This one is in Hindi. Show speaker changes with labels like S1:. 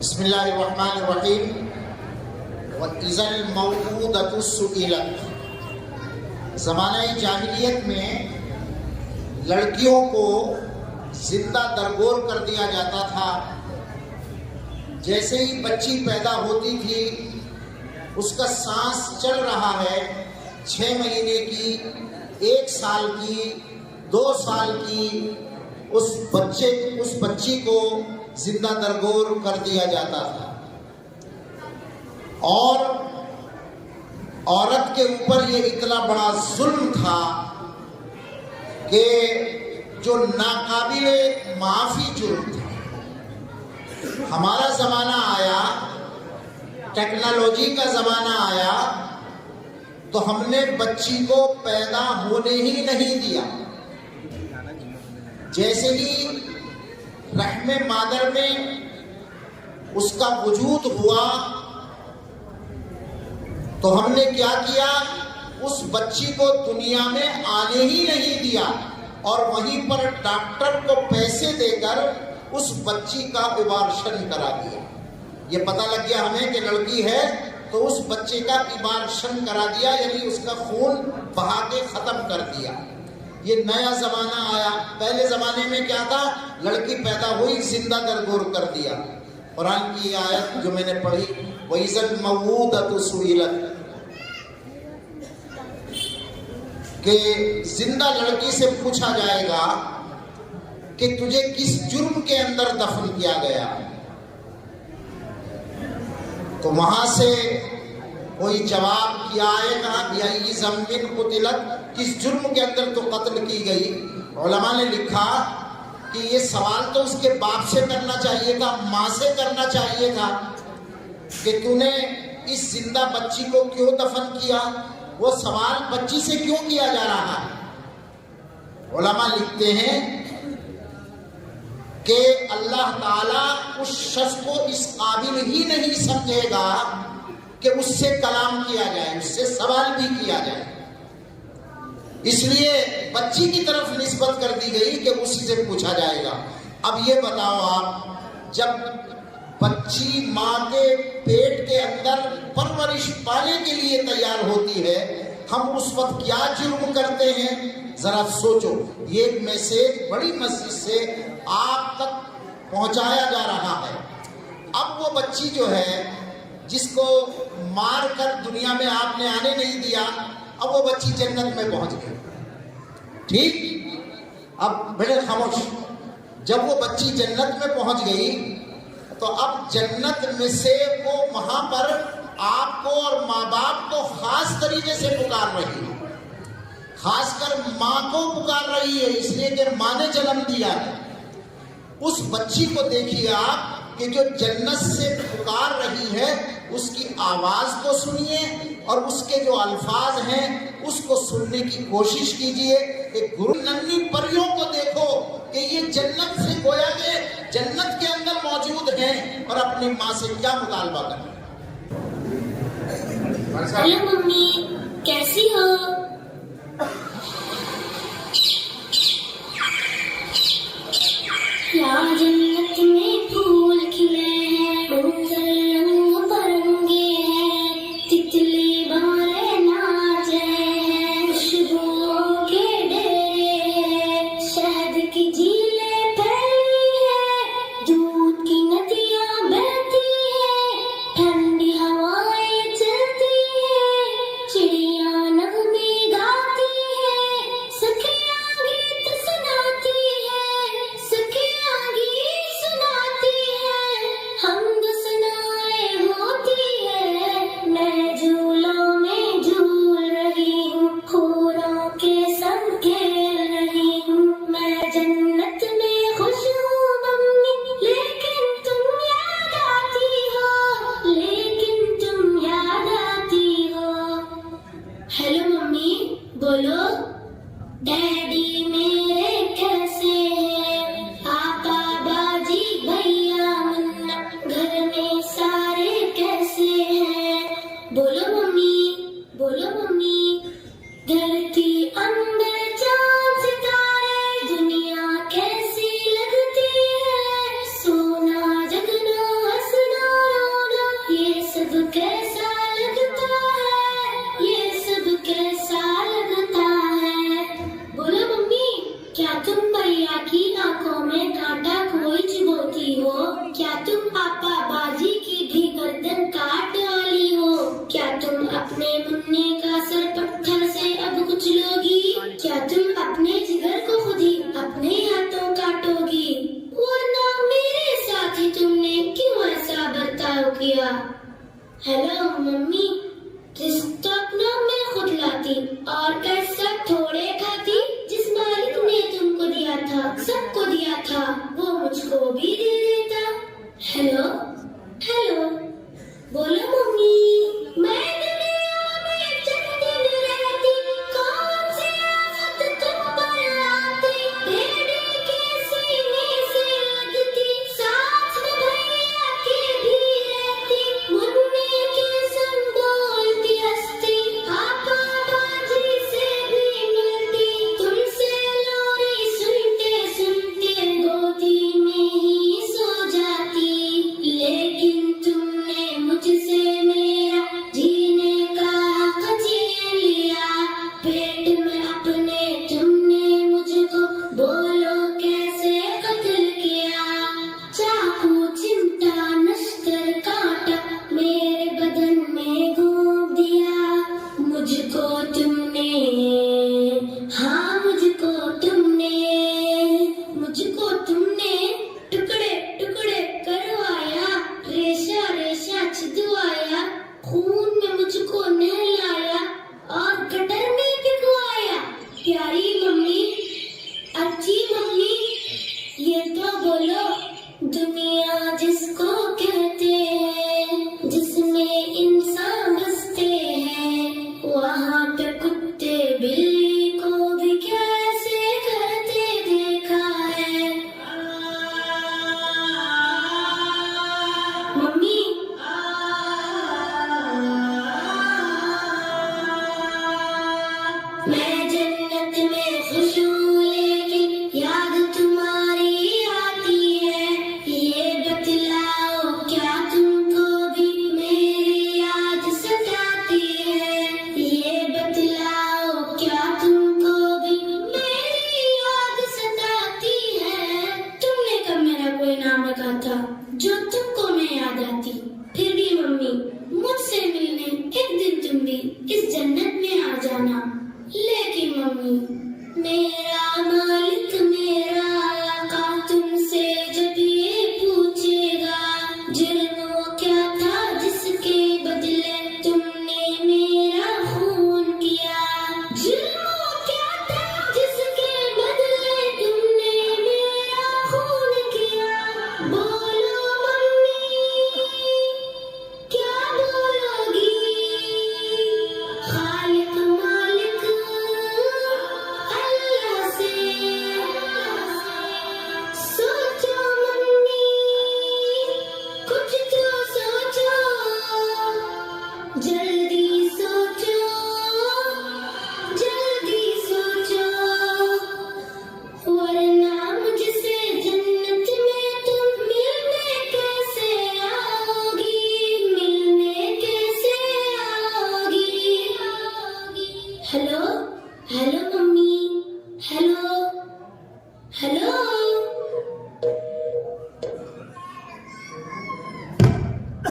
S1: बिस्मिल्लाहिर्रहमानिर्रहीम व इज़ल मौऊदतु सुइलत। ज़माने जाहिलियत में लड़कियों को जिंदा दरगोर कर दिया जाता था। जैसे ही बच्ची पैदा होती थी, उसका सांस चल रहा है, 6 महीने की, 1 साल की, 2 साल की, उस बच्ची को जिंदा दरगोर कर दिया जाता था। और औरत के ऊपर ये इतना बड़ा जुल्म था कि जो नाकाबिले माफी जुर्म था। हमारा जमाना आया, टेक्नोलॉजी का जमाना आया, तो हमने बच्ची को पैदा होने ही नहीं दिया। जैसे ही रहमे मादर में उसका वजूद हुआ, तो हमने क्या किया, उस बच्ची को दुनिया में आने ही नहीं दिया और वहीं पर डॉक्टर को पैसे देकर उस बच्ची का अबॉर्शन करा दिया। ये पता लग गया हमें कि लड़की है, तो उस बच्चे का अबॉर्शन करा दिया, यानी उसका खून बहा के खत्म कर दिया। ये नया जमाना आया। पहले जमाने में क्या था, लड़की पैदा हुई, जिंदा दरगोर कर दिया। कुरान की आयत जो मैंने पढ़ी, वो इज़ल मौऊदतु सुइलत, कि जिंदा लड़की से पूछा जाएगा कि तुझे किस जुर्म के अंदर दफन किया गया। तो वहां से कोई जवाब किया आएगा, या ये ज़म्बिन कुतिलत, किस जुर्म के अंदर तो कत्ल की गई। उलमा ने लिखा कि ये सवाल तो उसके बाप से करना चाहिए था, माँ से करना चाहिए था कि तूने इस जिंदा बच्ची को क्यों दफन किया। वो सवाल बच्ची से क्यों किया जा रहा है। उलमा लिखते हैं कि अल्लाह ताला उस शख्स को इस काबिल ही नहीं समझेगा कि उससे कलाम किया जाए, उससे सवाल भी किया जाए। इसलिए बच्ची की तरफ निस्बत कर दी गई कि उसी से पूछा जाएगा। अब ये बताओ आप, जब बच्ची माँ के पेट के अंदर परवरिश पाने के लिए तैयार होती है, हम उस वक्त क्या जुर्म करते हैं, जरा सोचो। ये मैसेज बड़ी मस्जिद से आप तक पहुंचाया जा रहा है। अब वो बच्ची जो है, जिसको मार कर दुनिया में आपने आने नहीं दिया, अब वो बच्ची जन्नत में पहुंच गई। ठीक, अब बड़े खामोश। जब वो बच्ची जन्नत में पहुंच गई, तो अब जन्नत में से वो वहां पर आपको और माँ बाप को खास तरीके से पुकार रही है। खासकर माँ को पुकार रही है, इसलिए कि माँ ने जन्म दिया है। उस बच्ची को देखिए आप, कि जो जन्नत से पुकार रही है, उसकी आवाज को सुनिए और उसके जो अल्फाज हैं उसको सुनने की कोशिश कीजिए। एक गुरु नन्ही परियों को देखो कि ये जन्नत से गोया के जन्नत के अंदर मौजूद हैं और अपनी माँ से क्या मुतालबा करें।
S2: हेलो मम्मी, कैसी हो? यहाँ जन्नत में फूल खिले हैं, रंग बिरंगे हैं, तितली भंवरे नाच रहे हैं, खुशबुओं के डेरे, शहद की झीलें फैली हैं, दूध की नदियाँ बहती हैं, ठंडी हवाएं चलती हैं, चिड़िया नगमे गाती हैं, सखियाँ गीत सुनाती हैं, सखियाँ गीत किया। हेलो मम्मी, डिस्टर्ब ना मैं खुद लाती और कैसा थोड़े खाती। जिस मालिक ने तुमको दिया था, सबको दिया था, वो मुझको भी दे देता। हेलो हेलो, बोलो